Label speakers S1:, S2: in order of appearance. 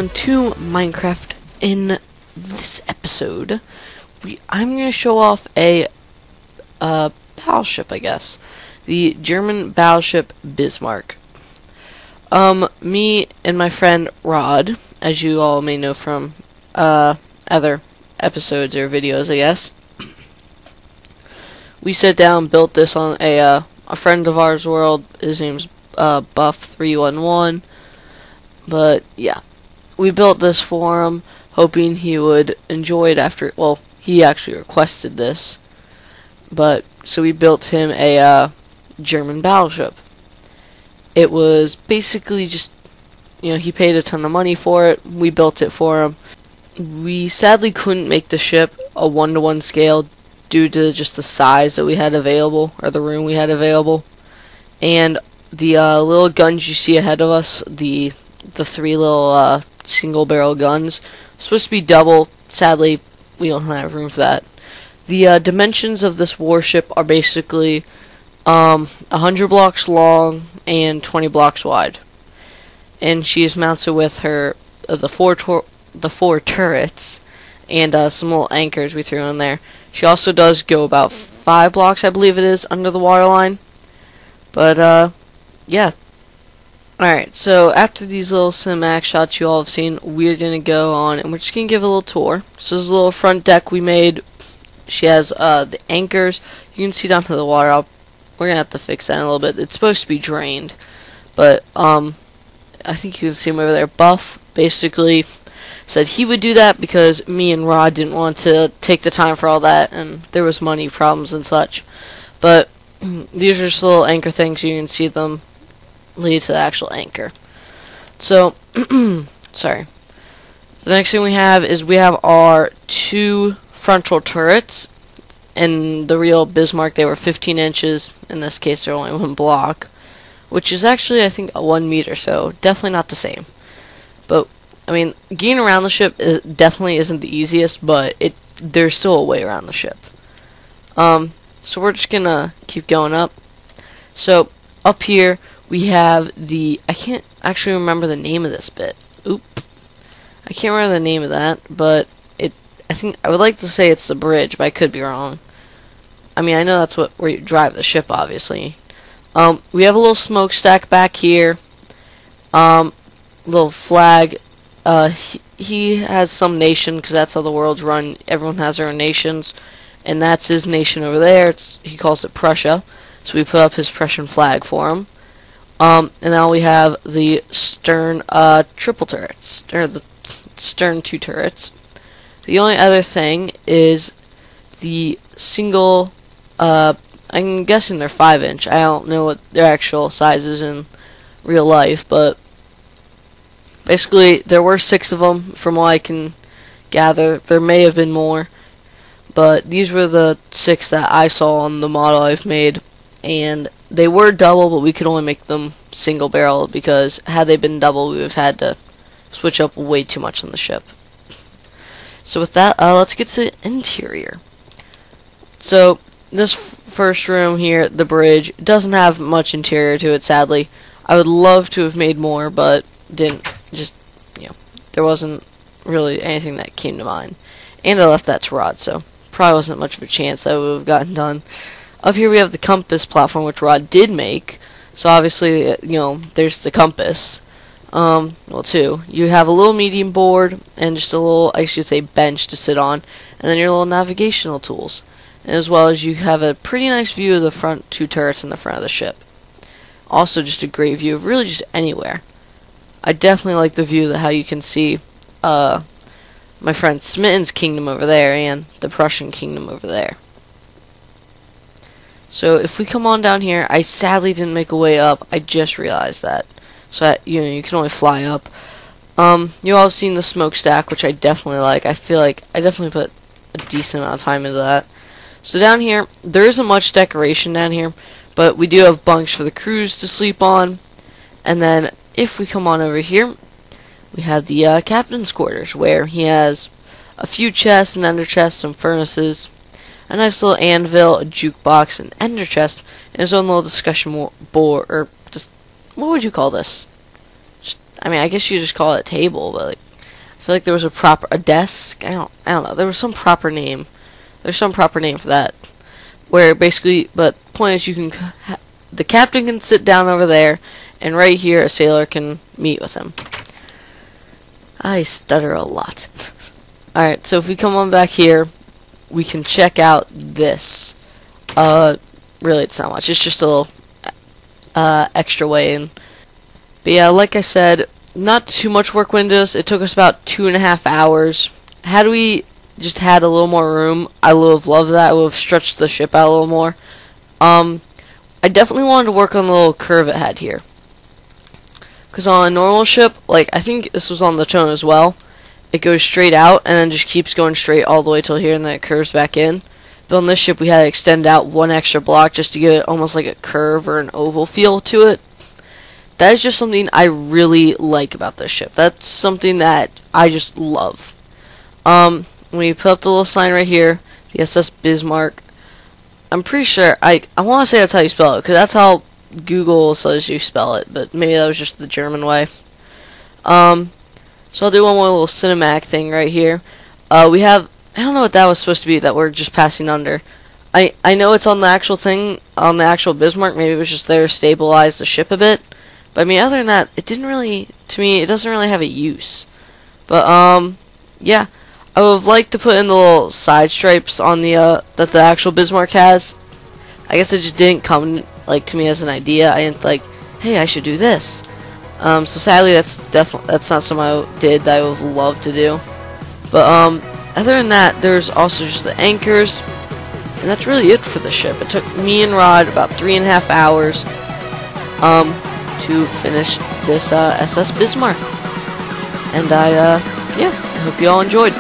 S1: everyone to Minecraft. In this episode, I'm going to show off a battleship, I guess. The German battleship Bismarck. Me and my friend Rod, as you all may know from other episodes or videos, I guess, we sat down, built this on a friend of ours world. His name's Buff311. But yeah, we built this for him, hoping he would enjoy it after. Well, he actually requested this, but so we built him a German battleship. It was basically just, he paid a ton of money for it. We built it for him. We sadly couldn't make the ship a 1-to-1 scale due to just the size that we had available, or the room we had available. And the little guns you see ahead of us, the 3 little single barrel guns, supposed to be double. Sadly, we don't have room for that. The dimensions of this warship are basically 100 blocks long and 20 blocks wide, and she is mounted with her the four turrets and some little anchors we threw in there. She also does go about 5 blocks, I believe it is, under the waterline. But yeah. Alright, so after these little cinematic shots you all have seen, we're going to go on and we're just going to give a little tour. So this is a little front deck we made. She has the anchors. You can see down to the water. We're going to have to fix that in a little bit. It's supposed to be drained. But I think you can see him over there. Buff basically said he would do that because me and Rod didn't want to take the time for all that, and there was money problems and such. But these are just little anchor things. You can see them lead to the actual anchor. So, sorry. The next thing we have is we have our 2 frontal turrets. In the real Bismarck, they were 15 inches. In this case, they're only 1 block, which is actually, I think, 1 meter. So definitely not the same. But I mean, getting around the ship definitely isn't the easiest, but there's still a way around the ship. So we're just gonna keep going up. So up here we have I can't actually remember the name of this bit. I can't remember the name of that, but I think I would like to say it's the bridge, but I could be wrong. I mean, I know that's where you drive the ship, obviously. We have a little smokestack back here. Little flag. He has some nation, because that's how the world's run. Everyone has their own nations, and that's his nation over there. He calls it Prussia, so we put up his Prussian flag for him. And now we have the stern triple turrets, or the stern 2 turrets. The only other thing is the single, I'm guessing they're 5-inch. I don't know what their actual size is in real life, but basically there were 6 of them from what I can gather. There may have been more, but these were the 6 that I saw on the model I've made, and they were double, but we could only make them single barrel, because had they been double we would have had to switch up way too much on the ship. So with that, let's get to the interior. So this first room here, the bridge, doesn't have much interior to it, sadly. I would love to have made more, but didn't. Just, there wasn't really anything that came to mind. And I left that to Rod, so probably wasn't much of a chance that would have gotten done. Up here we have the compass platform, which Rod did make. So obviously, there's the compass. Well, 2. You have a little medium board and just a little, I should say, bench to sit on, and then your little navigational tools. And as well as you have a pretty nice view of the front 2 turrets in the front of the ship. Also, just a great view of really just anywhere. I definitely like the view of how you can see my friend Smitten's kingdom over there and the Prussian kingdom over there. So if we come on down here, I sadly didn't make a way up. I just realized that. So that, you can only fly up. You all have seen the smokestack, which I definitely like. I feel like I definitely put a decent amount of time into that. So down here, there isn't much decoration down here, but we do have bunks for the crews to sleep on. And then if we come on over here, we have the captain's quarters, where he has a few chests, an ender chest, some furnaces, a nice little anvil, a jukebox, an ender chest, and his own little discussion board, or just, what would you call this? I mean, I guess you just call it a table, but like, feel like there was a desk. I don't know. There was some proper name. There's some proper name for that. Where basically, but point is, the captain can sit down over there, and right here a sailor can meet with him. I stutter a lot. Alright, so if we come on back here, we can check out this. Really it's not much. It's just a little extra way in. But yeah, like I said, not too much work windows. It took us about 2.5 hours. Had we just had a little more room, I would have loved that. I would have stretched the ship out a little more. I definitely wanted to work on the little curve it had here. Because on a normal ship, like I think this was on the Tone as well, it goes straight out and then just keeps going straight all the way till here and then it curves back in. But on this ship we had to extend out one extra block just to give it almost like a curve or an oval feel to it. That is just something I really like about this ship. That's something that I just love. We put up the little sign right here, the SS Bismarck. I'm pretty sure, I want to say that's how you spell it, because that's how Google says you spell it, but maybe that was just the German way. So I'll do one more little cinematic thing right here. We have, I don't know what that was supposed to be that we're just passing under. I know it's on the actual thing, on the actual Bismarck, maybe it was just there to stabilize the ship a bit. But I mean, other than that, it didn't really, to me, it doesn't really have a use. But, yeah. I would have liked to put in the little side stripes on the, that the actual Bismarck has. I guess it just didn't come, like, to me as an idea. I didn't like, hey, I should do this. So sadly, that's not something I did that I would have loved to do. But, other than that, there's also just the anchors. And that's really it for the ship. It took me and Rod about 3.5 hours, to finish this, SS Bismarck. And yeah, I hope you all enjoyed.